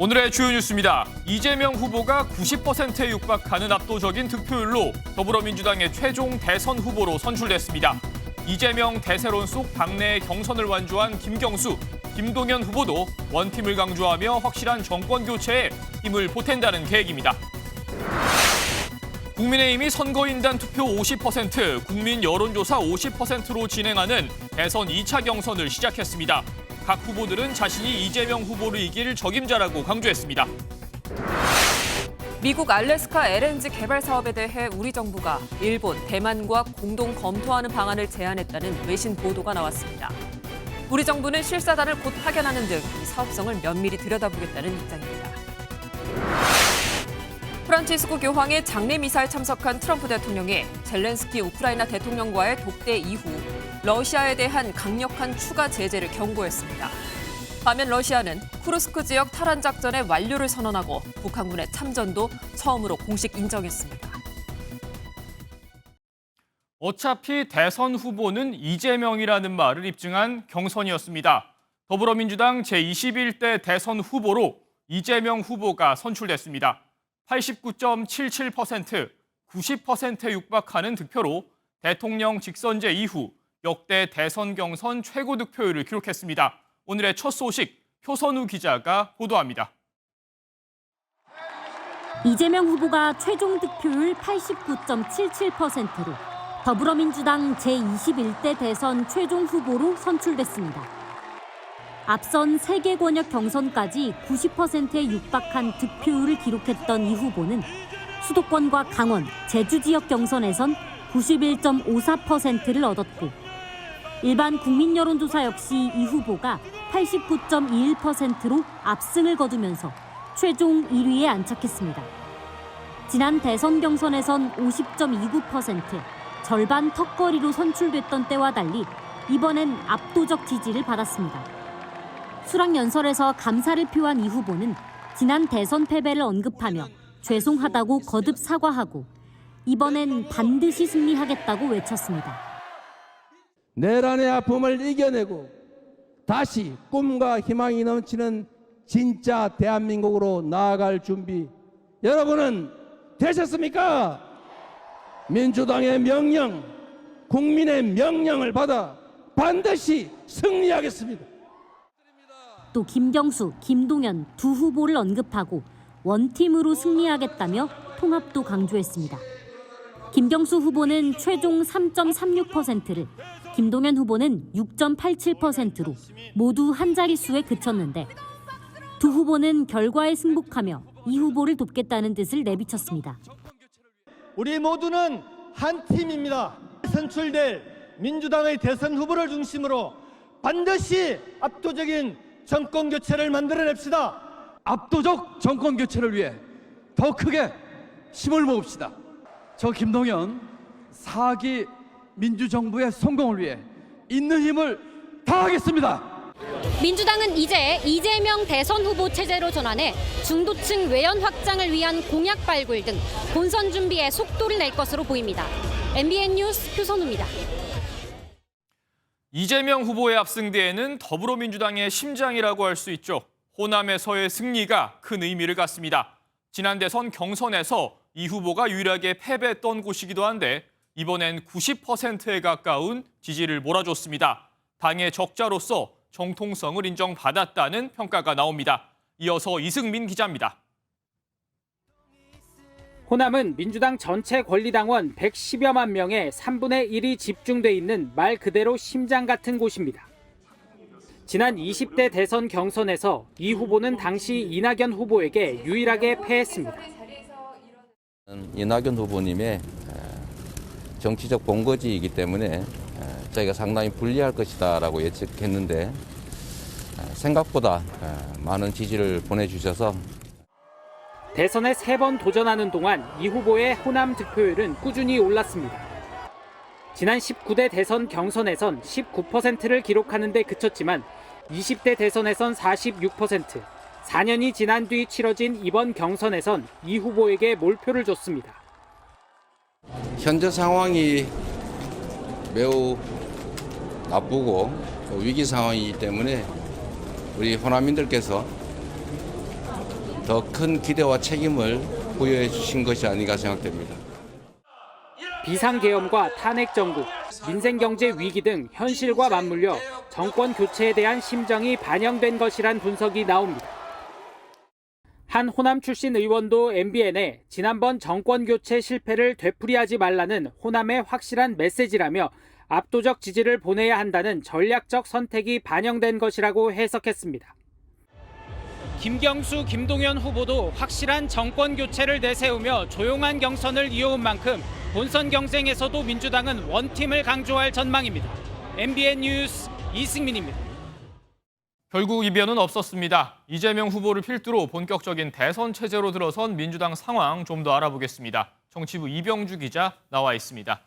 오늘의 주요 뉴스입니다. 이재명 후보가 90%에 육박하는 압도적인 득표율로 더불어민주당의 최종 대선 후보로 선출됐습니다. 이재명 대세론 속 당내의 경선을 완주한 김경수, 김동연 후보도 원팀을 강조하며 확실한 정권 교체에 힘을 보탠다는 계획입니다. 국민의힘이 선거인단 투표 50%, 국민 여론조사 50%로 진행하는 대선 2차 경선을 시작했습니다. 각 후보들은 자신이 이재명 후보를 이길 적임자라고 강조했습니다. 미국 알래스카 LNG 개발 사업에 대해 우리 정부가 일본, 대만과 공동 검토하는 방안을 제안했다는 외신 보도가 나왔습니다. 우리 정부는 실사단을 곧 파견하는 등 이 사업성을 면밀히 들여다보겠다는 입장입니다. 프란치스코 교황의 장례미사에 참석한 트럼프 대통령이 젤렌스키 우크라이나 대통령과의 독대 이후 러시아에 대한 강력한 추가 제재를 경고했습니다. 반면 러시아는 쿠르스크 지역 탈환 작전의 완료를 선언하고 북한군의 참전도 처음으로 공식 인정했습니다. 어차피 대선 후보는 이재명이라는 말을 입증한 경선이었습니다. 더불어민주당 제21대 대선 후보로 이재명 후보가 선출됐습니다. 89.77%, 90%에 육박하는 득표로 대통령 직선제 이후 역대 대선 경선 최고 득표율을 기록했습니다. 오늘의 첫 소식, 표선우 기자가 보도합니다. 이재명 후보가 최종 득표율 89.77%로 더불어민주당 제21대 대선 최종 후보로 선출됐습니다. 앞선 3개 권역 경선까지 90%에 육박한 득표율을 기록했던 이 후보는 수도권과 강원, 제주 지역 경선에선 91.54%를 얻었고 일반 국민 여론조사 역시 이 후보가 89.21%로 압승을 거두면서 최종 1위에 안착했습니다. 지난 대선 경선에선 50.29%, 절반 턱걸이로 선출됐던 때와 달리 이번엔 압도적 지지를 받았습니다. 수락연설에서 감사를 표한 이 후보는 지난 대선 패배를 언급하며 죄송하다고 거듭 사과하고 이번엔 반드시 승리하겠다고 외쳤습니다. 내란의 아픔을 이겨내고 다시 꿈과 희망이 넘치는 진짜 대한민국으로 나아갈 준비 여러분은 되셨습니까? 민주당의 명령, 국민의 명령을 받아 반드시 승리하겠습니다. 또 김경수, 김동연 두 후보를 언급하고 원팀으로 승리하겠다며 통합도 강조했습니다. 김경수 후보는 최종 3.36%를, 김동연 후보는 6.87%로 모두 한 자릿수에 그쳤는데 두 후보는 결과에 승복하며 이 후보를 돕겠다는 뜻을 내비쳤습니다. 우리 모두는 한 팀입니다. 선출될 민주당의 대선 후보를 중심으로 반드시 압도적인 정권 교체를 만들어냅시다. 압도적 정권 교체를 위해 더 크게 힘을 모읍시다. 저 김동연 4기 민주정부의 성공을 위해 있는 힘을 다하겠습니다. 민주당은 이제 이재명 대선 후보 체제로 전환해 중도층 외연 확장을 위한 공약 발굴 등 본선 준비에 속도를 낼 것으로 보입니다. MBN 뉴스 표선우입니다. 이재명 후보의 압승 뒤에는 더불어민주당의 심장이라고 할 수 있죠. 호남에서의 승리가 큰 의미를 갖습니다. 지난 대선 경선에서 이 후보가 유일하게 패배했던 곳이기도 한데 이번엔 90%에 가까운 지지를 몰아줬습니다. 당의 적자로서 정통성을 인정받았다는 평가가 나옵니다. 이어서 이승민 기자입니다. 호남은 민주당 전체 권리당원 110여만 명의 3분의 1이 집중돼 있는 말 그대로 심장 같은 곳입니다. 지난 20대 대선 경선에서 이 후보는 당시 이낙연 후보에게 유일하게 패했습니다. 이낙연 후보님의 정치적 본거지이기 때문에 저희가 상당히 불리할 것이다라고 예측했는데 생각보다 많은 지지를 보내주셔서 대선에 3번 도전하는 동안 이 후보의 호남 득표율은 꾸준히 올랐습니다. 지난 19대 대선 경선에선 19%를 기록하는 데 그쳤지만 20대 대선에선 46%, 4년이 지난 뒤 치러진 이번 경선에선 이 후보에게 몰표를 줬습니다. 현재 상황이 매우 나쁘고 위기 상황이기 때문에 우리 호남민들께서 더 큰 기대와 책임을 부여해 주신 것이 아닌가 생각됩니다. 비상계엄과 탄핵정국, 민생경제 위기 등 현실과 맞물려 정권 교체에 대한 심정이 반영된 것이란 분석이 나옵니다. 한 호남 출신 의원도 MBN에 지난번 정권 교체 실패를 되풀이하지 말라는 호남의 확실한 메시지라며 압도적 지지를 보내야 한다는 전략적 선택이 반영된 것이라고 해석했습니다. 김경수, 김동연 후보도 확실한 정권 교체를 내세우며 조용한 경선을 이어온 만큼 본선 경쟁에서도 민주당은 원팀을 강조할 전망입니다. MBN 뉴스 이승민입니다. 결국 이변은 없었습니다. 이재명 후보를 필두로 본격적인 대선 체제로 들어선 민주당 상황 좀 더 알아보겠습니다. 정치부 이병주 기자 나와 있습니다.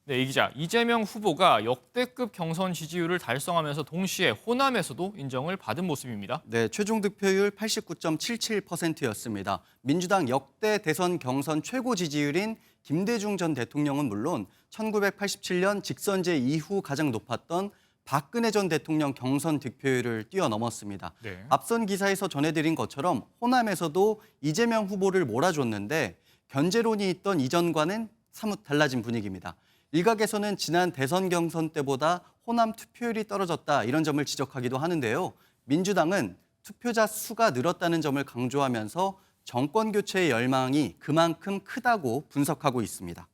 네, 이 기자, 이재명 후보가 역대급 경선 지지율을 달성하면서 동시에 호남에서도 인정을 받은 모습입니다. 네, 최종 득표율 89.77%였습니다. 민주당 역대 대선 경선 최고 지지율인 김대중 전 대통령은 물론 1987년 직선제 이후 가장 높았던 박근혜 전 대통령 경선 득표율을 뛰어넘었습니다. 네. 앞선 기사에서 전해드린 것처럼 호남에서도 이재명 후보를 몰아줬는데 견제론이 있던 이전과는 사뭇 달라진 분위기입니다. 일각에서는 지난 대선 경선 때보다 호남 투표율이 떨어졌다 이런 점을 지적하기도 하는데요. 민주당은 투표자 수가 늘었다는 점을 강조하면서 정권 교체의 열망이 그만큼 크다고 분석하고 있습니다.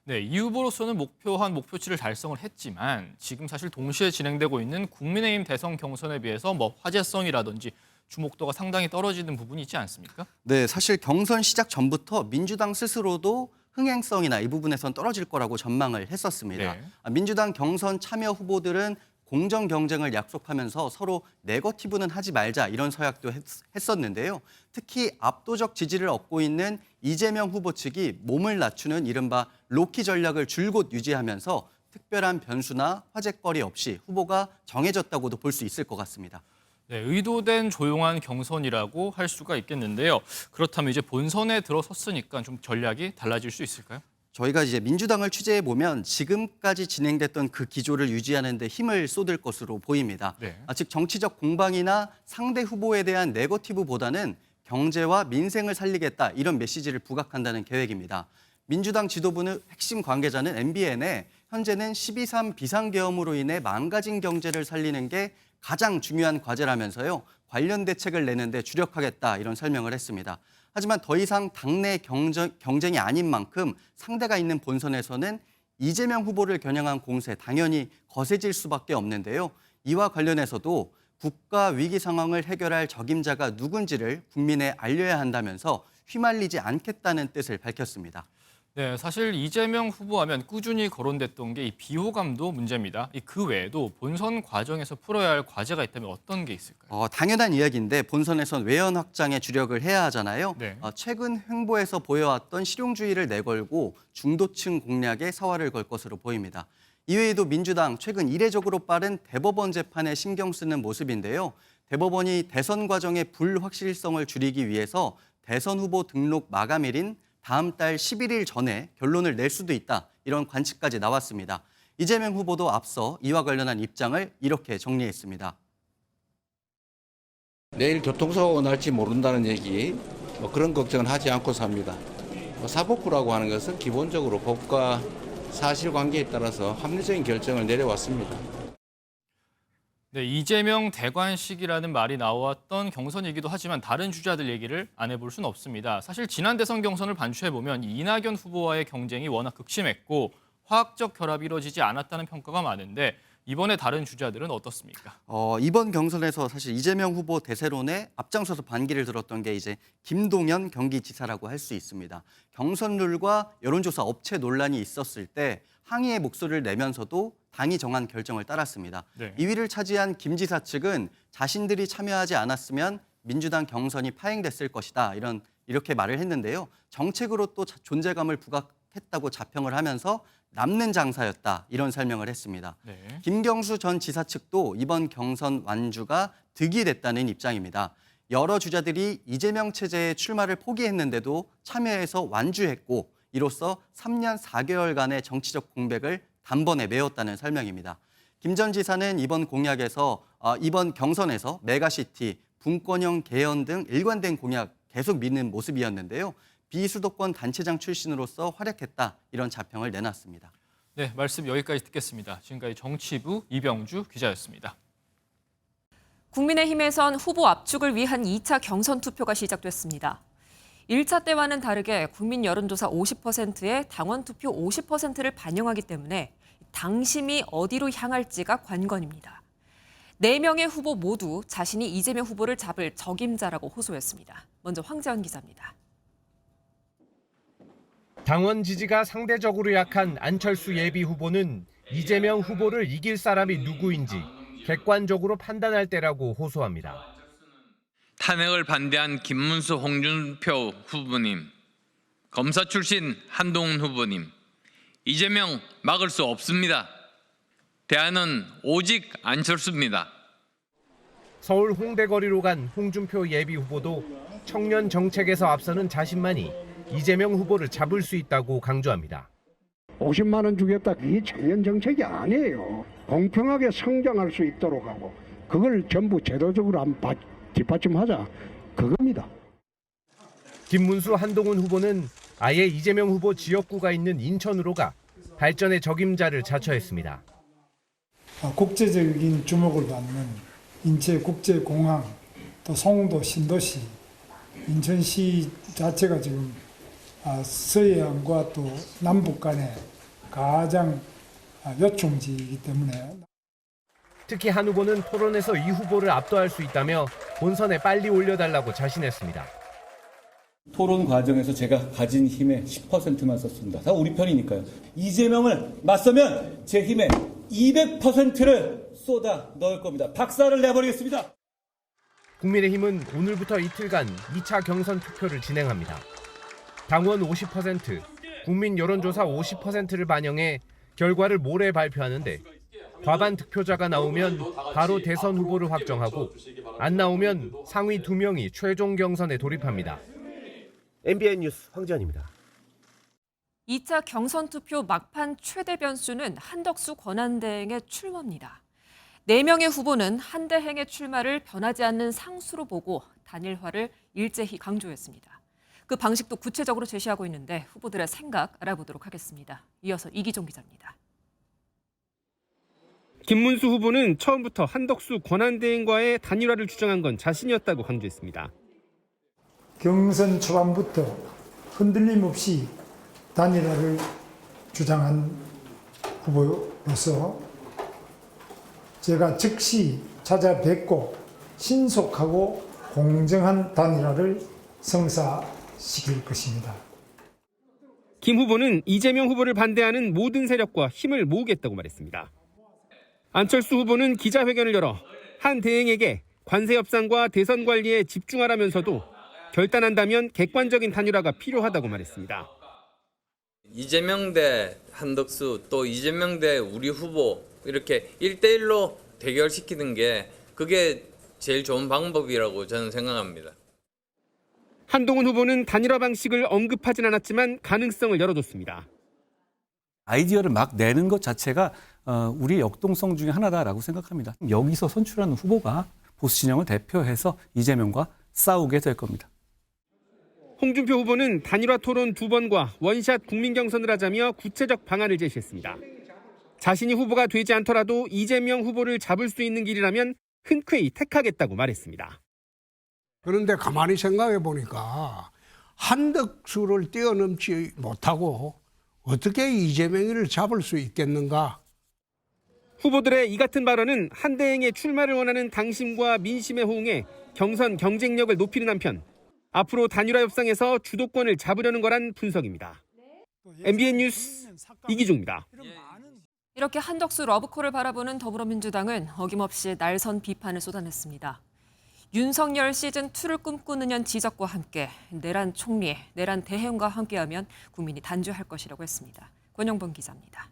네, 이 후보로서는 목표한 목표치를 달성을 했지만 지금 사실 동시에 진행되고 있는 국민의힘 대선 경선에 비해서 화제성이라든지 주목도가 상당히 떨어지는 부분이 있지 않습니까? 네, 사실 경선 시작 전부터 민주당 스스로도 흥행성이나 이 부분에선 떨어질 거라고 전망을 했었습니다. 네. 민주당 경선 참여 후보들은 공정 경쟁을 약속하면서 서로 네거티브는 하지 말자 이런 서약도 했었는데요. 특히 압도적 지지를 얻고 있는 이재명 후보 측이 몸을 낮추는 이른바 로키 전략을 줄곧 유지하면서 특별한 변수나 화제거리 없이 후보가 정해졌다고도 볼 수 있을 것 같습니다. 네, 의도된 조용한 경선이라고 할 수가 있겠는데요. 그렇다면 이제 본선에 들어섰으니까 좀 전략이 달라질 수 있을까요? 저희가 이제 민주당을 취재해 보면 지금까지 진행됐던 그 기조를 유지하는 데 힘을 쏟을 것으로 보입니다. 네. 즉 정치적 공방이나 상대 후보에 대한 네거티브보다는 경제와 민생을 살리겠다 이런 메시지를 부각한다는 계획입니다. 민주당 지도부는 핵심 관계자는 MBN에 현재는 12.3 비상계엄으로 인해 망가진 경제를 살리는 게 가장 중요한 과제라면서요. 관련 대책을 내는데 주력하겠다 이런 설명을 했습니다. 하지만 더 이상 당내 경쟁이 아닌 만큼 상대가 있는 본선에서는 이재명 후보를 겨냥한 공세 당연히 거세질 수밖에 없는데요. 이와 관련해서도 국가 위기 상황을 해결할 적임자가 누군지를 국민에 알려야 한다면서 휘말리지 않겠다는 뜻을 밝혔습니다. 네, 사실 이재명 후보하면 꾸준히 거론됐던 게 이 비호감도 문제입니다. 그 외에도 본선 과정에서 풀어야 할 과제가 있다면 어떤 게 있을까요? 당연한 이야기인데 본선에선 외연 확장에 주력을 해야 하잖아요. 네. 최근 행보에서 보여왔던 실용주의를 내걸고 중도층 공략에 사활을 걸 것으로 보입니다. 이외에도 민주당 최근 이례적으로 빠른 대법원 재판에 신경 쓰는 모습인데요. 대법원이 대선 과정의 불확실성을 줄이기 위해서 대선 후보 등록 마감일인 다음 달 11일 전에 결론을 낼 수도 있다. 이런 관측까지 나왔습니다. 이재명 후보도 앞서 이와 관련한 입장을 이렇게 정리했습니다. 내일 교통사고가 날지 모른다는 얘기, 그런 걱정은 하지 않고 삽니다. 사법부라고 하는 것은 기본적으로 법과 사실관계에 따라서 합리적인 결정을 내려왔습니다. 네, 이재명 대관식이라는 말이 나왔던 경선이기도 하지만 다른 주자들 얘기를 안 해볼 수는 없습니다. 사실 지난 대선 경선을 반추해보면 이낙연 후보와의 경쟁이 워낙 극심했고 화학적 결합이 이루어지지 않았다는 평가가 많은데 이번에 다른 주자들은 어떻습니까? 이번 경선에서 사실 이재명 후보 대세론에 앞장서서 반기를 들었던 게 이제 김동연 경기지사라고 할 수 있습니다. 경선 룰과 여론조사 업체 논란이 있었을 때 항의의 목소리를 내면서도 당이 정한 결정을 따랐습니다. 네. 2위를 차지한 김 지사 측은 자신들이 참여하지 않았으면 민주당 경선이 파행됐을 것이다. 이렇게 말을 했는데요. 정책으로 또 존재감을 부각했다고 자평을 하면서 남는 장사였다. 이런 설명을 했습니다. 네. 김경수 전 지사 측도 이번 경선 완주가 득이 됐다는 입장입니다. 여러 주자들이 이재명 체제의 출마를 포기했는데도 참여해서 완주했고 이로써 3년 4개월간의 정치적 공백을 단번에 메웠다는 설명입니다. 김 전 지사는 이번 공약에서 이번 경선에서 메가시티, 분권형 개헌 등 일관된 공약 계속 미는 모습이었는데요. 비수도권 단체장 출신으로서 활약했다 이런 자평을 내놨습니다. 네, 말씀 여기까지 듣겠습니다. 지금까지 정치부 이병주 기자였습니다. 국민의힘에선 후보 압축을 위한 2차 경선 투표가 시작됐습니다. 1차 때와는 다르게 국민 여론조사 50%에 당원 투표 50%를 반영하기 때문에 당심이 어디로 향할지가 관건입니다. 4명의 후보 모두 자신이 이재명 후보를 잡을 적임자라고 호소했습니다. 먼저 황재원 기자입니다. 당원 지지가 상대적으로 약한 안철수 예비 후보는 이재명 후보를 이길 사람이 누구인지 객관적으로 판단할 때라고 호소합니다. 탄핵을 반대한 김문수 홍준표 후보님, 검사 출신 한동훈 후보님, 이재명 막을 수 없습니다. 대안은 오직 안철수입니다. 서울 홍대 거리로 간 홍준표 예비 후보도 청년 정책에서 앞서는 자신만이 이재명 후보를 잡을 수 있다고 강조합니다. 50만 원 주겠다, 그게 청년 정책이 아니에요. 공평하게 성장할 수 있도록 하고 그걸 전부 제도적으로 뒷받침하자, 그겁니다. 김문수 한동훈 후보는 아예 이재명 후보 지역구가 있는 인천으로 가 발전의 적임자를 자처했습니다. 국제적인 주목을 받는 인체국제공항, 또 송도 신도시, 인천시 자체가 지금 서해안과 또 남북 간의 가장 요충지이기 때문에 특히 한 후보는 토론에서 이 후보를 압도할 수 있다며 본선에 빨리 올려달라고 자신했습니다. 토론 과정에서 제가 가진 힘의 10%만 썼습니다. 다 우리 편이니까요. 이재명을 맞서면 제 힘의 200%를 쏟아 넣을 겁니다. 박살을 내버리겠습니다. 국민의힘은 오늘부터 이틀간 2차 경선 투표를 진행합니다. 당원 50%, 국민 여론조사 50%를 반영해 결과를 모레 발표하는데 과반 득표자가 나오면 바로 대선 후보를 확정하고 안 나오면 상위 2명이 최종 경선에 돌입합니다. MBN 뉴스 황재원입니다. 2차 경선 투표 막판 최대 변수는 한덕수 권한대행의 출마입니다. 4명의 후보는 한대행의 출마를 변하지 않는 상수로 보고 단일화를 일제히 강조했습니다. 그 방식도 구체적으로 제시하고 있는데 후보들의 생각 알아보도록 하겠습니다. 이어서 이기종 기자입니다. 김문수 후보는 처음부터 한덕수 권한대행과의 단일화를 주장한 건 자신이었다고 강조했습니다. 경선 초반부터 흔들림 없이 단일화를 주장한 후보로서 제가 즉시 찾아뵙고 신속하고 공정한 단일화를 성사시킬 것입니다. 김 후보는 이재명 후보를 반대하는 모든 세력과 힘을 모으겠다고 말했습니다. 안철수 후보는 기자회견을 열어 한 대행에게 관세 협상과 대선 관리에 집중하라면서도 결단한다면 객관적인 단일화가 필요하다고 말했습니다. 이재명 대 한덕수, 또 이재명 대 우리 후보 이렇게 1대1로 대결시키는 게 그게 제일 좋은 방법이라고 저는 생각합니다. 한동훈 후보는 단일화 방식을 언급하진 않았지만 가능성을 열어뒀습니다. 아이디어를 막 내는 것 자체가 우리의 역동성 중에 하나다라고 생각합니다. 여기서 선출하는 후보가 보수 진영을 대표해서 이재명과 싸우게 될 겁니다. 홍준표 후보는 단일화 토론 2번과 원샷 국민 경선을 하자며 구체적 방안을 제시했습니다. 자신이 후보가 되지 않더라도 이재명 후보를 잡을 수 있는 길이라면 흔쾌히 택하겠다고 말했습니다. 그런데 가만히 생각해 보니까 한덕수를 뛰어넘지 못하고 어떻게 이재명을 잡을 수 있겠는가? 후보들의 이 같은 발언은 한대행의 출마를 원하는 당심과 민심에 호응해 경선 경쟁력을 높이는 한편 앞으로 단일화 협상에서 주도권을 잡으려는 거란 분석입니다. MBN 뉴스 이기종입니다. 이렇게 한덕수 러브콜을 바라보는 더불어민주당은 어김없이 날선 비판을 쏟아냈습니다. 윤석열 시즌2를 꿈꾸느냐는 지적과 함께 내란 총리, 내란 대행과 함께하면 국민이 단죄할 것이라고 했습니다. 권영범 기자입니다.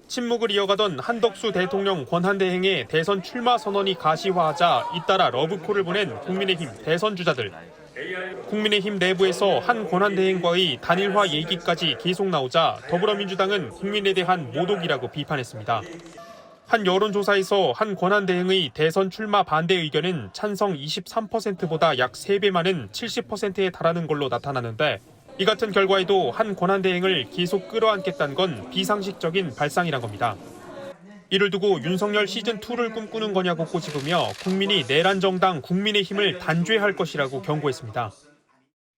침묵을 이어가던 한덕수 대통령 권한대행의 대선 출마 선언이 가시화하자 잇따라 러브콜을 보낸 국민의힘 대선 주자들. 국민의힘 내부에서 한 권한대행과의 단일화 얘기까지 계속 나오자 더불어민주당은 국민에 대한 모독이라고 비판했습니다. 한 여론조사에서 한 권한대행의 대선 출마 반대 의견은 찬성 23%보다 약 3배 많은 70%에 달하는 걸로 나타나는데 이 같은 결과에도 한 권한대행을 계속 끌어안겠다는 건 비상식적인 발상이란 겁니다. 이를 두고 윤석열 시즌2를 꿈꾸는 거냐고 꼬집으며 국민이 내란 정당 국민의힘을 단죄할 것이라고 경고했습니다.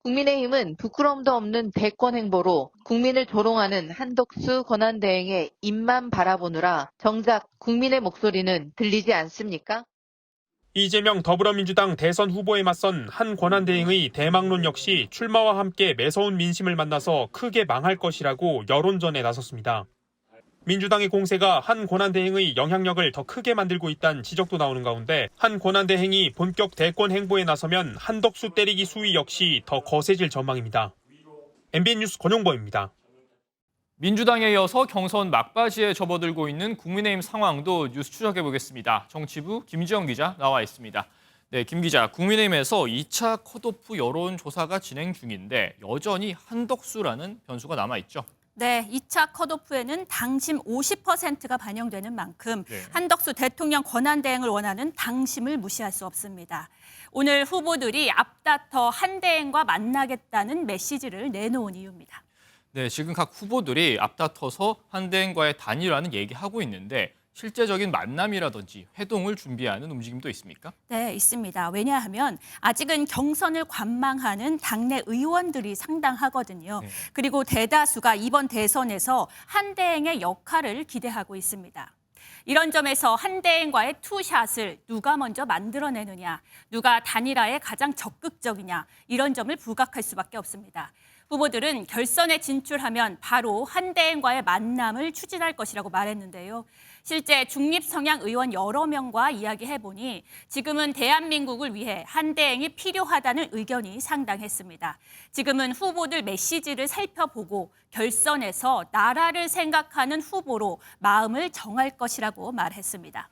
국민의힘은 부끄럼도 없는 대권 행보로 국민을 조롱하는 한덕수 권한대행의 입만 바라보느라 정작 국민의 목소리는 들리지 않습니까? 이재명 더불어민주당 대선 후보에 맞선 한 권한대행의 대망론 역시 출마와 함께 매서운 민심을 만나서 크게 망할 것이라고 여론전에 나섰습니다. 민주당의 공세가 한 권한대행의 영향력을 더 크게 만들고 있다는 지적도 나오는 가운데 한 권한대행이 본격 대권 행보에 나서면 한덕수 때리기 수위 역시 더 거세질 전망입니다. MBN 뉴스 권용범입니다. 민주당에 이어서 경선 막바지에 접어들고 있는 국민의힘 상황도 뉴스 추적해보겠습니다. 정치부 김지영 기자 나와 있습니다. 네, 김 기자, 국민의힘에서 2차 컷오프 여론조사가 진행 중인데 여전히 한덕수라는 변수가 남아있죠. 네, 2차 컷오프에는 당심 50%가 반영되는 만큼 한덕수 대통령 권한대행을 원하는 당심을 무시할 수 없습니다. 오늘 후보들이 앞다퉈 한대행과 만나겠다는 메시지를 내놓은 이유입니다. 네, 지금 각 후보들이 앞다퉈서 한대행과의 단일화는 얘기하고 있는데 실제적인 만남이라든지 회동을 준비하는 움직임도 있습니까? 네, 있습니다. 왜냐하면 아직은 경선을 관망하는 당내 의원들이 상당하거든요. 그리고 대다수가 이번 대선에서 한대행의 역할을 기대하고 있습니다. 이런 점에서 한대행과의 투샷을 누가 먼저 만들어내느냐, 누가 단일화에 가장 적극적이냐, 이런 점을 부각할 수밖에 없습니다. 후보들은 결선에 진출하면 바로 한대행과의 만남을 추진할 것이라고 말했는데요. 실제 중립 성향 의원 여러 명과 이야기해보니 지금은 대한민국을 위해 한대행이 필요하다는 의견이 상당했습니다. 지금은 후보들 메시지를 살펴보고 결선에서 나라를 생각하는 후보로 마음을 정할 것이라고 말했습니다.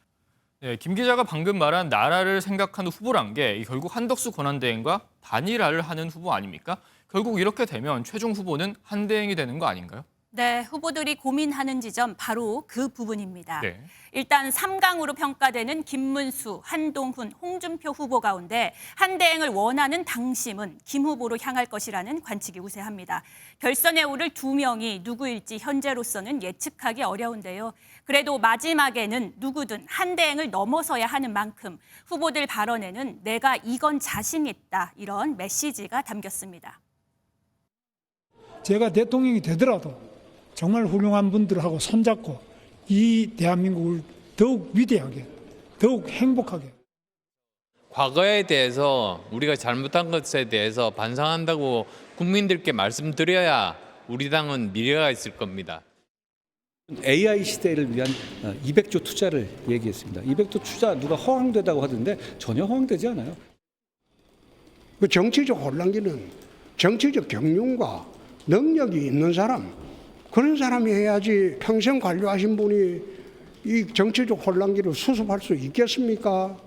네, 김 기자가 방금 말한 나라를 생각하는 후보란 게 결국 한덕수 권한대행과 단일화를 하는 후보 아닙니까? 결국 이렇게 되면 최종 후보는 한대행이 되는 거 아닌가요? 네, 후보들이 고민하는 지점 바로 그 부분입니다. 네. 일단 3강으로 평가되는 김문수, 한동훈, 홍준표 후보 가운데 한대행을 원하는 당심은 김 후보로 향할 것이라는 관측이 우세합니다. 결선에 오를 2명이 누구일지 현재로서는 예측하기 어려운데요. 그래도 마지막에는 누구든 한대행을 넘어서야 하는 만큼 후보들 발언에는 내가 이건 자신 있다, 이런 메시지가 담겼습니다. 제가 대통령이 되더라도 정말 훌륭한 분들하고 손잡고 이 대한민국을 더욱 위대하게, 더욱 행복하게. 과거에 대해서 우리가 잘못한 것에 대해서 반성한다고 국민들께 말씀드려야 우리 당은 미래가 있을 겁니다. AI 시대를 위한 200조 투자를 얘기했습니다. 200조 투자 누가 허황되다고 하던데 전혀 허황되지 않아요. 그 정치적 혼란기는 정치적 경륜과 능력이 있는 사람, 그런 사람이 해야지 평생 관료하신 분이 이 정치적 혼란기를 수습할 수 있겠습니까?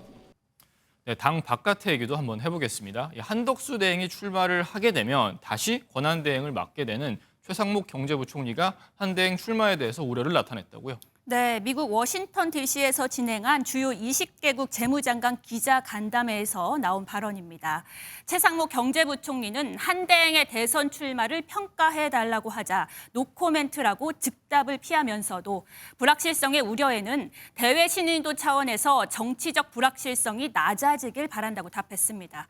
네, 당 바깥의 얘기도 한번 해보겠습니다. 한덕수 대행이 출마를 하게 되면 다시 권한대행을 맡게 되는 최상목 경제부총리가 한대행 출마에 대해서 우려를 나타냈다고요. 네, 미국 워싱턴 DC에서 진행한 주요 20개국 재무장관 기자간담회에서 나온 발언입니다. 최상목 경제부총리는 한대행의 대선 출마를 평가해달라고 하자 노코멘트라고 즉답을 피하면서도 불확실성의 우려에는 대외 신인도 차원에서 정치적 불확실성이 낮아지길 바란다고 답했습니다.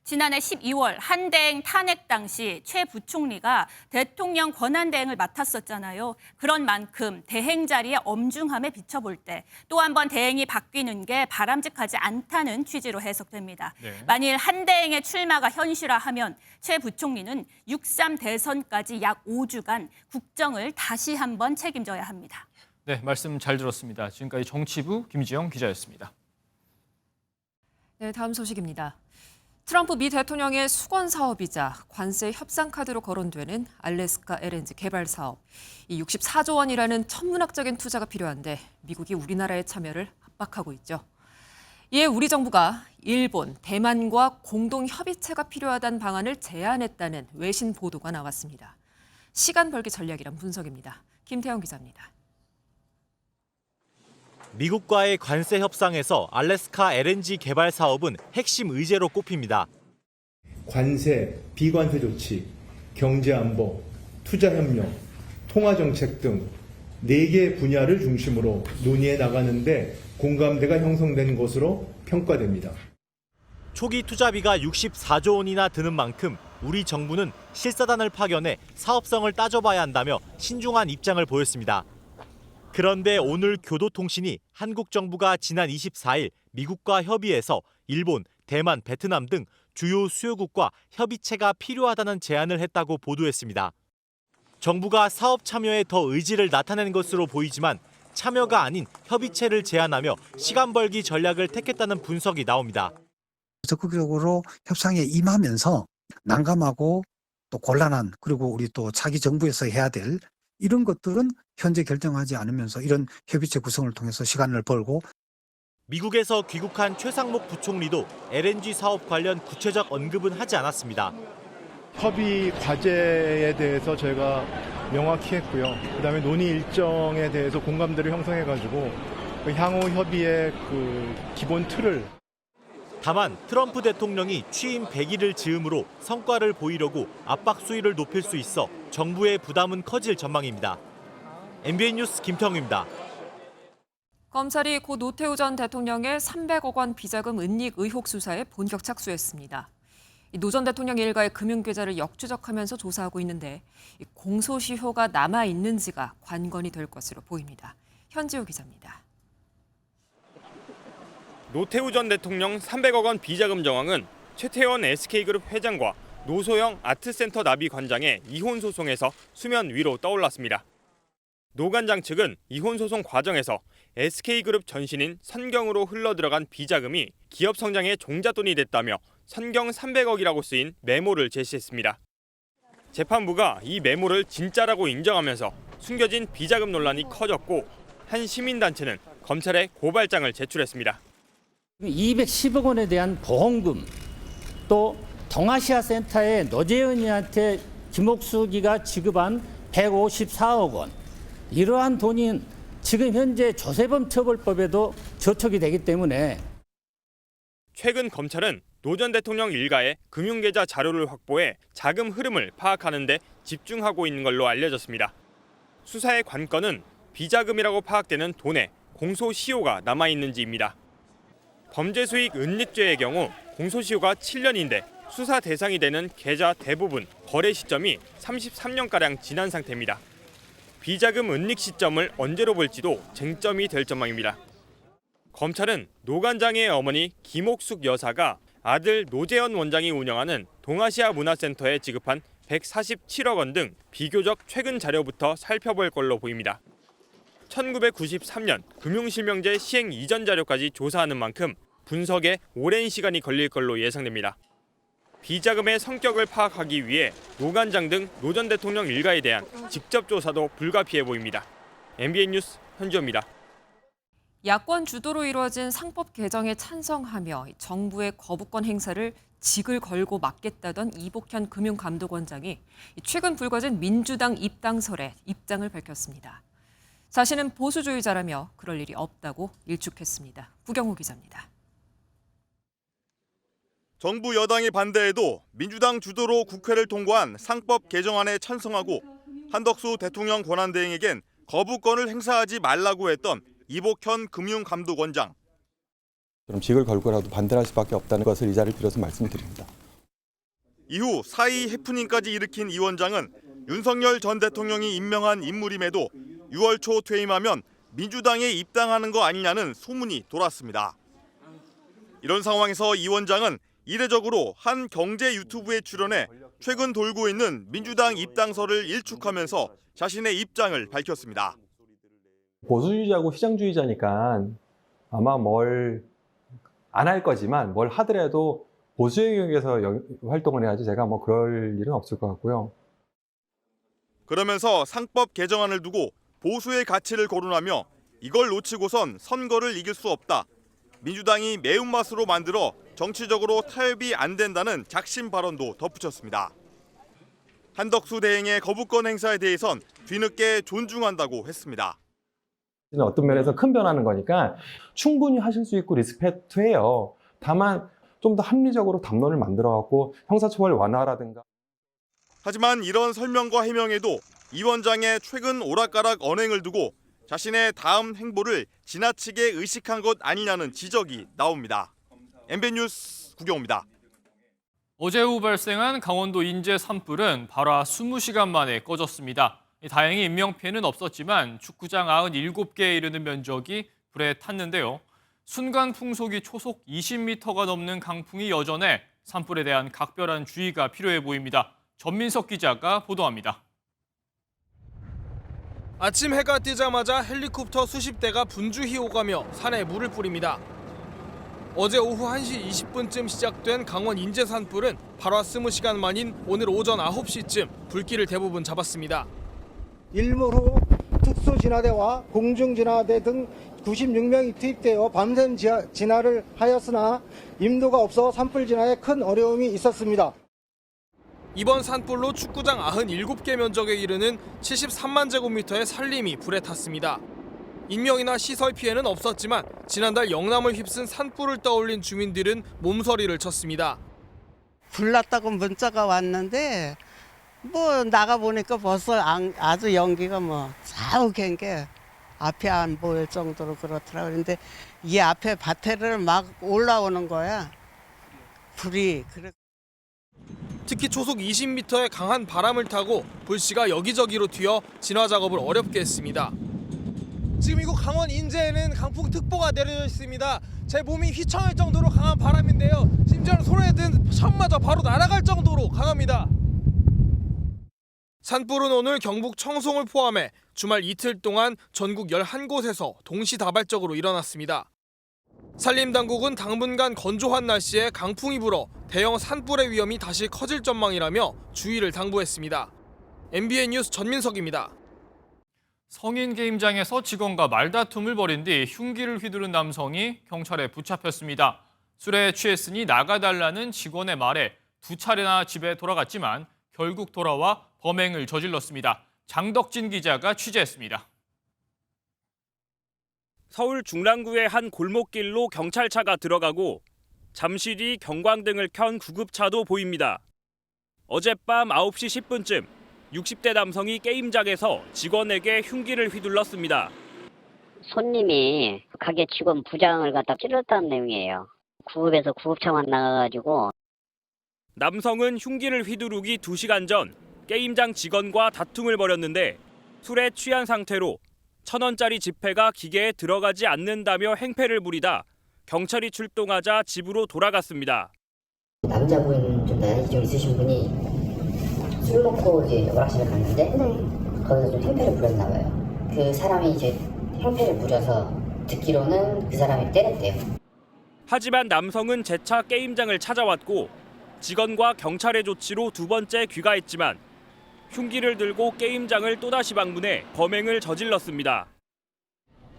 지난해 12월 한대행 탄핵 당시 최 부총리가 대통령 권한대행을 맡았었잖아요. 그런 만큼 대행 자리의 엄중함에 비춰볼 때 또 한 번 대행이 바뀌는 게 바람직하지 않다는 취지로 해석됩니다. 만일 한대행의 출마가 현실화하면 최 부총리는 6.3 대선까지 약 5주간 국정을 다시 한번 책임져야 합니다. 네, 말씀 잘 들었습니다. 지금까지 정치부 김지영 기자였습니다. 네, 다음 소식입니다. 트럼프 미 대통령의 수건 사업이자 관세 협상 카드로 거론되는 알래스카 LNG 개발 사업. 이 64조 원이라는 천문학적인 투자가 필요한데 미국이 우리나라의 참여를 압박하고 있죠. 이에 우리 정부가 일본, 대만과 공동 협의체가 필요하다는 방안을 제안했다는 외신 보도가 나왔습니다. 시간 벌기 전략이란 분석입니다. 김태형 기자입니다. 미국과의 관세 협상에서 알래스카 LNG 개발 사업은 핵심 의제로 꼽힙니다. 관세, 비관세 조치, 경제안보, 투자협력, 통화정책 등 4개 분야를 중심으로 논의해 나가는데 공감대가 형성된 것으로 평가됩니다. 초기 투자비가 64조 원이나 드는 만큼 우리 정부는 실사단을 파견해 사업성을 따져봐야 한다며 신중한 입장을 보였습니다. 그런데 오늘 교도통신이 한국 정부가 지난 24일 미국과 협의해서 일본, 대만, 베트남 등 주요 수요국과 협의체가 필요하다는 제안을 했다고 보도했습니다. 정부가 사업 참여에 더 의지를 나타낸 것으로 보이지만 참여가 아닌 협의체를 제안하며 시간 벌기 전략을 택했다는 분석이 나옵니다. 적극적으로 협상에 임하면서 난감하고 또 곤란한 그리고 우리 또 자기 정부에서 해야 될 이런 것들은 현재 결정하지 않으면서 이런 협의체 구성을 통해서 시간을 벌고 미국에서 귀국한 최상목 부총리도 LNG 사업 관련 구체적 언급은 하지 않았습니다. 협의 과제에 대해서 저희가 명확히 했고요. 그다음에 논의 일정에 대해서 공감대를 형성해가지고 향후 협의의 기본 틀을. 다만 트럼프 대통령이 취임 100일을 즈음으로 성과를 보이려고 압박 수위를 높일 수 있어 정부의 부담은 커질 전망입니다. MBN 뉴스 김평우입니다. 검찰이 고 노태우 전 대통령의 300억 원 비자금 은닉 의혹 수사에 본격 착수했습니다. 노 전 대통령 일가의 금융계좌를 역추적하면서 조사하고 있는데 공소시효가 남아있는지가 관건이 될 것으로 보입니다. 현지호 기자입니다. 노태우 전 대통령 300억 원 비자금 정황은 최태원 SK그룹 회장과 노소영 아트센터 나비 관장의 이혼 소송에서 수면 위로 떠올랐습니다. 노 관장 측은 이혼 소송 과정에서 SK그룹 전신인 선경으로 흘러들어간 비자금이 기업 성장의 종잣돈이 됐다며 선경 300억이라고 쓰인 메모를 제시했습니다. 재판부가 이 메모를 진짜라고 인정하면서 숨겨진 비자금 논란이 커졌고 한 시민단체는 검찰에 고발장을 제출했습니다. 210억 원에 대한 보험금, 또 동아시아센터의 노재현이한테 김옥수기가 지급한 154억 원, 이러한 돈이 지금 현재 조세범 처벌법에도 저촉이 되기 때문에 최근 검찰은 노 전 대통령 일가의 금융계좌 자료를 확보해 자금 흐름을 파악하는 데 집중하고 있는 걸로 알려졌습니다. 수사의 관건은 비자금이라고 파악되는 돈에 공소시효가 남아있는지입니다. 범죄수익 은닉죄의 경우 공소시효가 7년인데 수사 대상이 되는 계좌 대부분 거래 시점이 33년가량 지난 상태입니다. 비자금 은닉 시점을 언제로 볼지도 쟁점이 될 전망입니다. 검찰은 노 관장의 어머니 김옥숙 여사가 아들 노재현 원장이 운영하는 동아시아 문화센터에 지급한 147억 원 등 비교적 최근 자료부터 살펴볼 걸로 보입니다. 1993년 금융실명제 시행 이전 자료까지 조사하는 만큼 분석에 오랜 시간이 걸릴 걸로 예상됩니다. 비자금의 성격을 파악하기 위해 노 관장 등 노 전 대통령 일가에 대한 직접 조사도 불가피해 보입니다. MBN 뉴스 현지호입니다. 야권 주도로 이루어진 상법 개정에 찬성하며 정부의 거부권 행사를 직을 걸고 막겠다던 이복현 금융감독원장이 최근 불거진 민주당 입당설에 입장을 밝혔습니다. 자신은 보수주의자라며 그럴 일이 없다고 일축했습니다. 구경호 기자입니다. 정부 여당이 반대해도 민주당 주도로 국회를 통과한 상법 개정안에 찬성하고 한덕수 대통령 권한대행에겐 거부권을 행사하지 말라고 했던 이복현 금융감독원장. 그럼 직을 걸고라도 반대할 수밖에 없다는 것을 이 자리를 빌어서 말씀드립니다. 이후 사의 해프닝까지 일으킨 이 원장은 윤석열 전 대통령이 임명한 인물임에도 6월 초 퇴임하면 민주당에 입당하는 거 아니냐는 소문이 돌았습니다. 이런 상황에서 이 원장은 이례적으로 한 경제 유튜브에 출연해 최근 돌고 있는 민주당 입당설을 일축하면서 자신의 입장을 밝혔습니다. 보수주의자고 시장주의자니까 아마 뭘 안 할 거지만 뭘 하더라도 보수의 영역에서 활동을 해야지 제가 뭐 그럴 일은 없을 것 같고요. 그러면서 상법 개정안을 두고 보수의 가치를 거론하며 이걸 놓치고선 선거를 이길 수 없다. 민주당이 매운맛으로 만들어 정치적으로 타협이 안 된다는 작심 발언도 덧붙였습니다. 한덕수 대행의 거부권 행사에 대해선 뒤늦게 존중한다고 했습니다. 어떤 면에서 큰 변화는 거니까 충분히 하실 수 있고 리스펙트해요. 다만 좀 더 합리적으로 담론을 만들어갖고 형사처벌 완화라든가. 하지만 이런 설명과 해명에도 이 원장의 최근 오락가락 언행을 두고 자신의 다음 행보를 지나치게 의식한 것 아니냐는 지적이 나옵니다. MBN 뉴스 구경호입니다. 어제 오후 발생한 강원도 인제 산불은 발화 20시간 만에 꺼졌습니다. 다행히 인명피해는 없었지만 축구장 97개에 이르는 면적이 불에 탔는데요. 순간 풍속이 초속 20m가 넘는 강풍이 여전해 산불에 대한 각별한 주의가 필요해 보입니다. 전민석 기자가 보도합니다. 아침 해가 뜨자마자 헬리콥터 수십 대가 분주히 오가며 산에 물을 뿌립니다. 어제 오후 1시 20분쯤 시작된 강원 인제 산불은 발화 20시간 만인 오늘 오전 9시쯤 불길을 대부분 잡았습니다. 일몰 후 특수진화대와 공중진화대 등 96명이 투입되어 밤샘 진화를 하였으나 임도가 없어 산불 진화에 큰 어려움이 있었습니다. 이번 산불로 축구장 97개 면적에 이르는 73만 제곱미터의 산림이 불에 탔습니다. 인명이나 시설 피해는 없었지만 지난달 영남을 휩쓴 산불을 떠올린 주민들은 몸서리를 쳤습니다. 불났다고 문자가 왔는데 나가보니까 벌써 아주 연기가 자욱한 게 앞이 안 보일 정도로 그렇더라고요. 그런데 이 앞에 밭에를 막 올라오는 거야. 불이. 특히 초속 20m의 강한 바람을 타고 불씨가 여기저기로 튀어 진화 작업을 어렵게 했습니다. 지금 이곳 강원 인제에는 강풍특보가 내려져 있습니다. 제 몸이 휘청할 정도로 강한 바람인데요. 심지어는 손에 든 천마저 바로 날아갈 정도로 강합니다. 산불은 오늘 경북 청송을 포함해 주말 이틀 동안 전국 11곳에서 동시다발적으로 일어났습니다. 산림당국은 당분간 건조한 날씨에 강풍이 불어 대형 산불의 위험이 다시 커질 전망이라며 주의를 당부했습니다. MBN 뉴스 전민석입니다. 성인 게임장에서 직원과 말다툼을 벌인 뒤 흉기를 휘두른 남성이 경찰에 붙잡혔습니다. 술에 취했으니 나가달라는 직원의 말에 2차례나 집에 돌아갔지만 결국 돌아와 범행을 저질렀습니다. 장덕진 기자가 취재했습니다. 서울 중랑구의 한 골목길로 경찰차가 들어가고 잠시 뒤 경광등을 켠 구급차도 보입니다. 어젯밤 9시 10분쯤 60대 남성이 게임장에서 직원에게 흉기를 휘둘렀습니다. 손님이 가게 직원 부장을 갖다 찔렀다는 내용이에요. 구급에서 구급차만 나가가지고. 남성은 흉기를 휘두르기 2시간 전 게임장 직원과 다툼을 벌였는데 술에 취한 상태로 1,000원짜리 지폐가 기계에 들어가지 않는다며 행패를 부리다 경찰이 출동하자 집으로 돌아갔습니다. 남자분 좀 나이 좀 있으신 분이 술 먹고 이제 오락실에 갔는데 거기서 좀 행패를 부렸나 봐요. 그 사람이 이제 행패를 부려서 듣기로는 그 사람이 때렸대요. 하지만 남성은 재차 게임장을 찾아왔고 직원과 경찰의 조치로 2번째 귀가했지만 흉기를 들고 게임장을 또다시 방문해 범행을 저질렀습니다.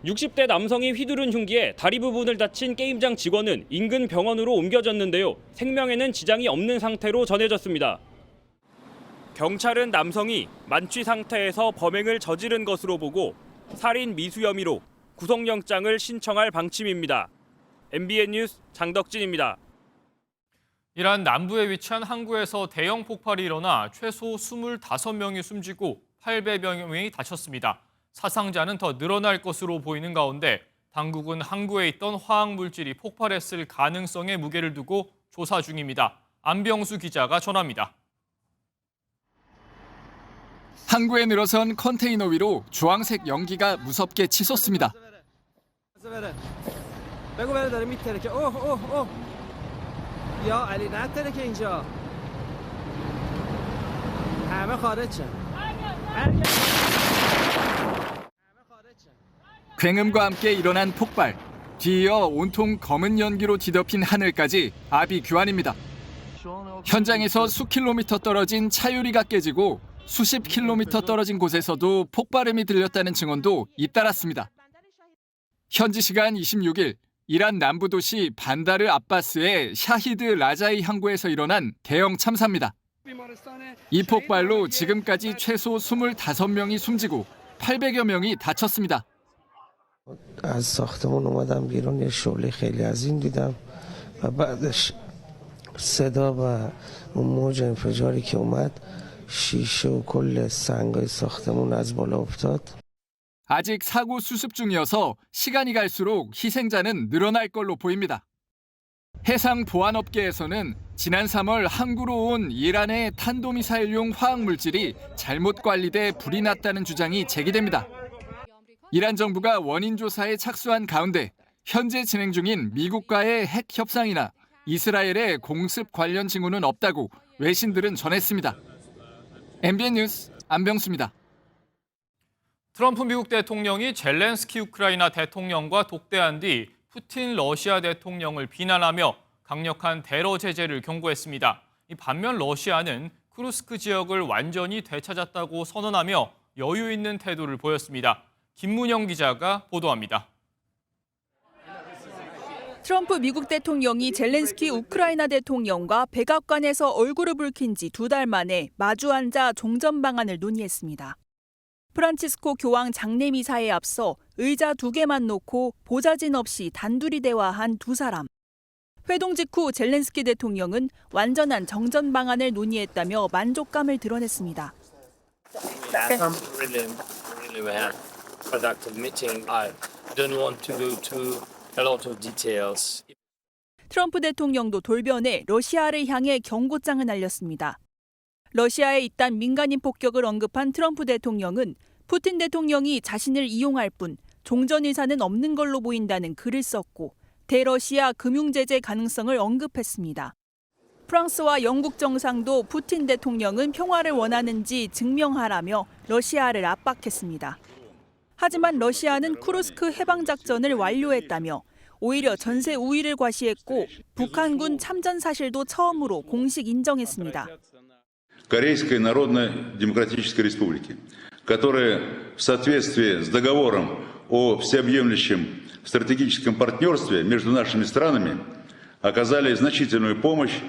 60대 남성이 휘두른 흉기에 다리 부분을 다친 게임장 직원은 인근 병원으로 옮겨졌는데요. 생명에는 지장이 없는 상태로 전해졌습니다. 경찰은 남성이 만취 상태에서 범행을 저지른 것으로 보고 살인 미수 혐의로 구속영장을 신청할 방침입니다. MBN 뉴스 장덕진입니다. 이란 남부에 위치한 항구에서 대형 폭발이 일어나 최소 25명이 숨지고 800여 명이 다쳤습니다. 사상자는 더 늘어날 것으로 보이는 가운데 당국은 항구에 있던 화학물질이 폭발했을 가능성에 무게를 두고 조사 중입니다. 안병수 기자가 전합니다. 항구에 늘어선 컨테이너 위로 주황색 연기가 무섭게 치솟습니다. 굉음과 함께 일어난 폭발. 뒤이어 온통 검은 연기로 뒤덮인 하늘까지 아비규환입니다. 현장에서 수킬로미터 떨어진 차유리가 깨지고 수십 킬로미터 떨어진 곳에서도 폭발음이 들렸다는 증언도 잇따랐습니다. 현지 시간 26일 이란 남부 도시 반다르 아바스의 샤히드 라자이 항구에서 일어난 대형 참사입니다. 이 폭발로 지금까지 최소 25명이 숨지고 800여 명이 다쳤습니다. از ساختمون اومدم بیرون یه شعله خیلی عظیم دیدم و بعدش صدا و اون موج انفجاری که اومد شیشه و کل سنگای ساختمون از بالا افتاد. 아직 사고 수습 중이어서 시간이 갈수록 희생자는 늘어날 걸로 보입니다. 해상 보안업계에서는 지난 3월 항구로 온 이란의 탄도미사일용 화학물질이 잘못 관리돼 불이 났다는 주장이 제기됩니다. 이란 정부가 원인 조사에 착수한 가운데 현재 진행 중인 미국과의 핵 협상이나 이스라엘의 공습 관련 징후는 없다고 외신들은 전했습니다. MBN 뉴스 안병수입니다. 트럼프 미국 대통령이 젤렌스키 우크라이나 대통령과 독대한 뒤 푸틴 러시아 대통령을 비난하며 강력한 테러 제재를 경고했습니다. 반면 러시아는 쿠르스크 지역을 완전히 되찾았다고 선언하며 여유 있는 태도를 보였습니다. 김문영 기자가 보도합니다. 트럼프 미국 대통령이 젤렌스키 우크라이나 대통령과 백악관에서 얼굴을 붉힌 지 2달 만에 마주 앉아 종전 방안을 논의했습니다. 프란치스코 교황 장례미사에 앞서 의자 2개만 놓고 보자진 없이 단둘이 대화한 두 사람. 회동 직후 젤렌스키 대통령은 완전한 정전 방안을 논의했다며 만족감을 드러냈습니다. 트럼프 대통령도 돌변해 러시아를 향해 경고장을 날렸습니다. 러시아에 잇단 민간인 폭격을 언급한 트럼프 대통령은 푸틴 대통령이 자신을 이용할 뿐 종전 의사는 없는 걸로 보인다는 글을 썼고 대러시아 금융 제재 가능성을 언급했습니다. 프랑스와 영국 정상도 푸틴 대통령은 평화를 원하는지 증명하라며 러시아를 압박했습니다. 하지만 러시아는 쿠르스크 해방 작전을 완료했다며 오히려 전세 우위를 과시했고 북한군 참전 사실도 처음으로 공식 인정했습니다. Корейской Народно-Демократической Республики, которая в соответствии с договором о всеобъемлющем стратегическом партнерстве между нашими странами оказали значительную помощь.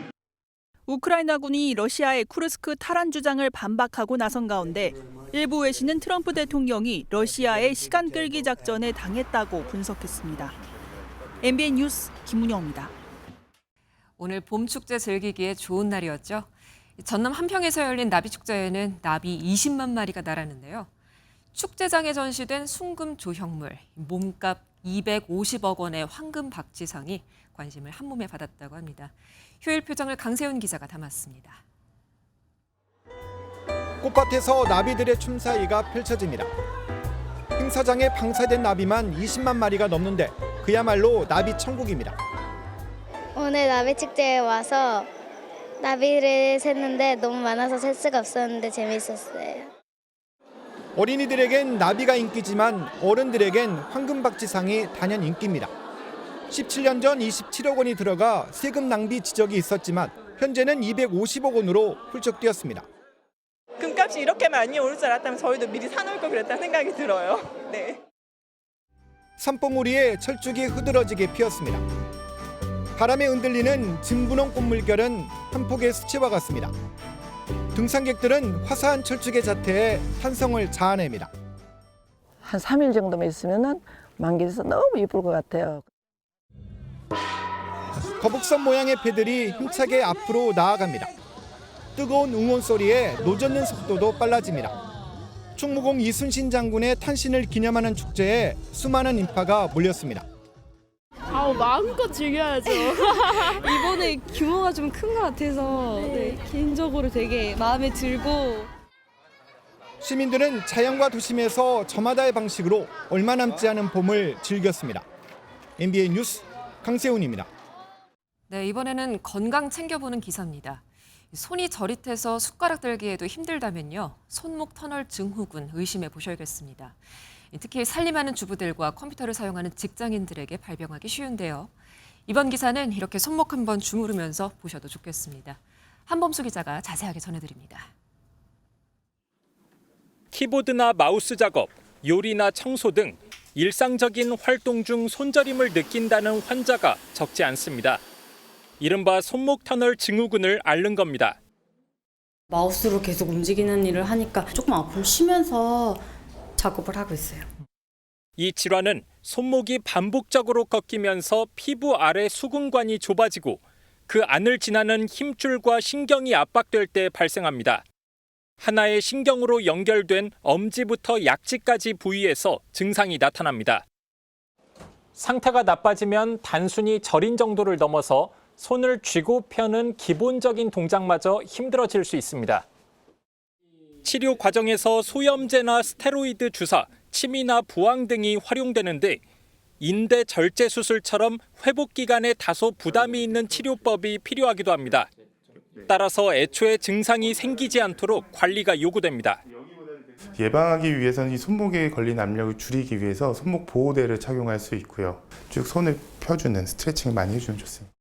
우크라이나군이 러시아의 쿠르스크 탈환 주장을 반박하고 나선 가운데 일부 외신은 트럼프 대통령이 러시아의 시간 끌기 작전에 당했다고 분석했습니다. MBN 뉴스 김문영입니다. 오늘 봄 축제 즐기기에 좋은 날이었죠. 전남 한평에서 열린 나비축제에는 나비 20만 마리가 날았는데요. 축제장에 전시된 순금 조형물, 몸값 250억 원의 황금 박지상이 관심을 한몸에 받았다고 합니다. 휴일 표정을 강세훈 기자가 담았습니다. 꽃밭에서 나비들의 춤사위가 펼쳐집니다. 행사장에 방사된 나비만 20만 마리가 넘는데 그야말로 나비 천국입니다. 오늘 나비축제에 와서 나비를 샜는데 너무 많아서 셀 수가 없었는데 재밌었어요. 어린이들에겐 나비가 인기지만 어른들에겐 황금박지상이 단연 인기입니다. 17년 전 27억 원이 들어가 세금 낭비 지적이 있었지만 현재는 250억 원으로 훌쩍 뛰었습니다. 금값이 이렇게 많이 오를 줄 알았다면 저희도 미리 사놓을 걸 그랬다는 생각이 들어요. 네. 산봉우리에 철쭉이 흐드러지게 피었습니다. 바람에 흔들리는 진분홍 꽃물결은 한 폭의 수치와 같습니다. 등산객들은 화사한 철쭉의 자태에 환성을 자아냅니다. 한 3일 정도만 있으면 만개돼서 너무 예쁠 것 같아요. 거북선 모양의 배들이 힘차게 앞으로 나아갑니다. 뜨거운 응원 소리에 노젓는 속도도 빨라집니다. 충무공 이순신 장군의 탄신을 기념하는 축제에 수많은 인파가 몰렸습니다. 마음껏 즐겨야죠. 이번에 규모가 좀 큰 것 같아서 개인적으로 되게 마음에 들고. 시민들은 자연과 도심에서 저마다의 방식으로 얼마 남지 않은 봄을 즐겼습니다. MBN 뉴스 강세훈입니다. 네, 이번에는 건강 챙겨보는 기사입니다. 손이 저릿해서 숟가락 들기에도 힘들다면요. 손목 터널 증후군 의심해 보셔야겠습니다. 특히 살림하는 주부들과 컴퓨터를 사용하는 직장인들에게 발병하기 쉬운데요. 이번 기사는 이렇게 손목 한번 주무르면서 보셔도 좋겠습니다. 한범수 기자가 자세하게 전해드립니다. 키보드나 마우스 작업, 요리나 청소 등 일상적인 활동 중 손저림을 느낀다는 환자가 적지 않습니다. 이른바 손목 터널 증후군을 앓는 겁니다. 마우스로 계속 움직이는 일을 하니까 조금 앞으로 쉬면서 작업을 하고 있어요. 이 질환은 손목이 반복적으로 꺾이면서 피부 아래 수근관이 좁아지고 그 안을 지나는 힘줄과 신경이 압박될 때 발생합니다. 하나의 신경으로 연결된 엄지부터 약지까지 부위에서 증상이 나타납니다. 상태가 나빠지면 단순히 저린 정도를 넘어서 손을 쥐고 펴는 기본적인 동작마저 힘들어질 수 있습니다. 치료 과정에서 소염제나 스테로이드 주사, 침이나 부항 등이 활용되는데 인대 절제 수술처럼 회복 기간에 다소 부담이 있는 치료법이 필요하기도 합니다. 따라서 애초에 증상이 생기지 않도록 관리가 요구됩니다. 예방하기 위해서는 이 손목에 걸린 압력을 줄이기 위해서 손목 보호대를 착용할 수 있고요. 쭉 손을 펴주는 스트레칭을 많이 해주면 좋습니다.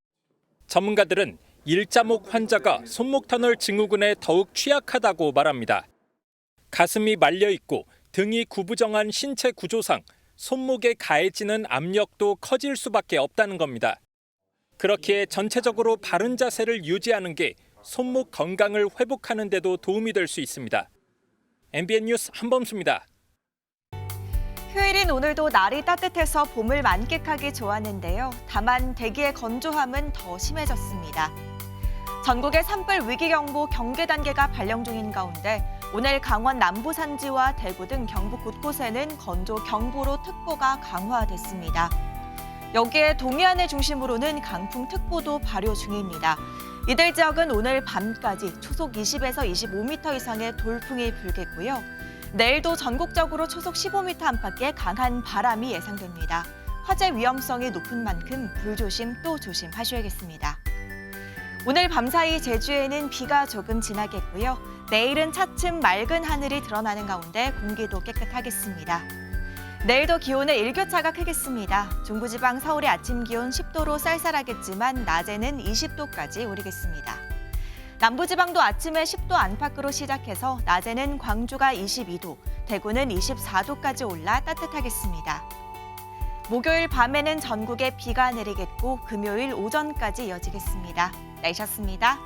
전문가들은 일자목 환자가 손목 터널 증후군에 더욱 취약하다고 말합니다. 가슴이 말려 있고 등이 구부정한 신체 구조상 손목에 가해지는 압력도 커질 수밖에 없다는 겁니다. 그렇기에 전체적으로 바른 자세를 유지하는 게 손목 건강을 회복하는 데도 도움이 될 수 있습니다. MBN 뉴스 한범수입니다. 휴일인 오늘도 날이 따뜻해서 봄을 만끽하기 좋았는데요. 다만 대기의 건조함은 더 심해졌습니다. 전국에 산불 위기경보 경계 단계가 발령 중인 가운데 오늘 강원 남부 산지와 대구 등 경북 곳곳에는 건조 경보로 특보가 강화됐습니다. 여기에 동해안을 중심으로는 강풍특보도 발효 중입니다. 이들 지역은 오늘 밤까지 초속 20에서 25m 이상의 돌풍이 불겠고요. 내일도 전국적으로 초속 15m 안팎의 강한 바람이 예상됩니다. 화재 위험성이 높은 만큼 불조심 또 조심하셔야겠습니다. 오늘 밤사이 제주에는 비가 조금 지나겠고요. 내일은 차츰 맑은 하늘이 드러나는 가운데 공기도 깨끗하겠습니다. 내일도 기온의 일교차가 크겠습니다. 중부지방 서울의 아침 기온 10도로 쌀쌀하겠지만 낮에는 20도까지 오르겠습니다. 남부지방도 아침에 10도 안팎으로 시작해서 낮에는 광주가 22도, 대구는 24도까지 올라 따뜻하겠습니다. 목요일 밤에는 전국에 비가 내리겠고 금요일 오전까지 이어지겠습니다. 날씨였습니다.